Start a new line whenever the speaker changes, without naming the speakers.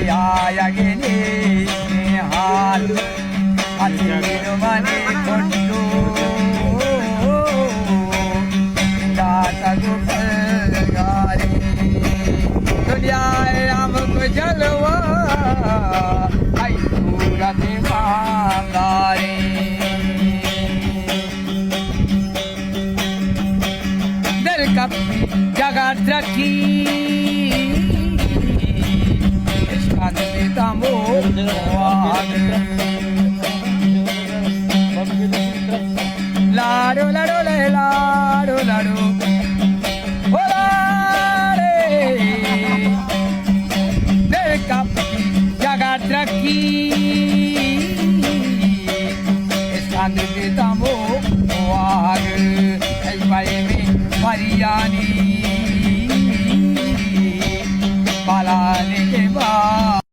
यायगिनी हाल अतिरुमने कोट्टू दातगु पलगारी दुनिया हमको जलवा आई पूरा दीवांगारी दिल का जगत रखी लाडो लाडो ले लाडो लाडो ओ लाडे देखा जगत रखी स्कंद देता वो आग ऐ भाई में परियानी पालाने के बाद